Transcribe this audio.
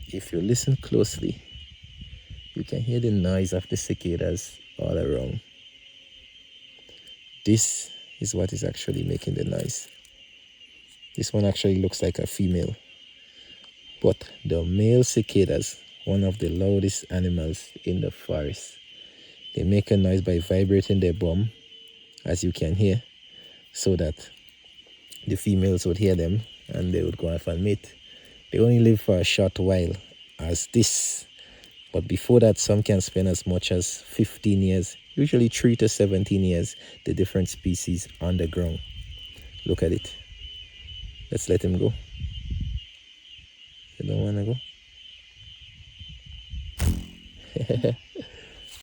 if you listen closely, you can hear the noise of the cicadas all around. This is what is actually making the noise. This one actually looks like a female. But the male cicadas, one of the loudest animals in the forest, they make a noise by vibrating their bum, as you can hear, so that the females would hear them and they would go off and mate. They only live for a short while as this, but before that some can spend as much as 15 years, usually 3 to 17 years, the different species on the ground. Look at it. Let's let him go. You don't want to go?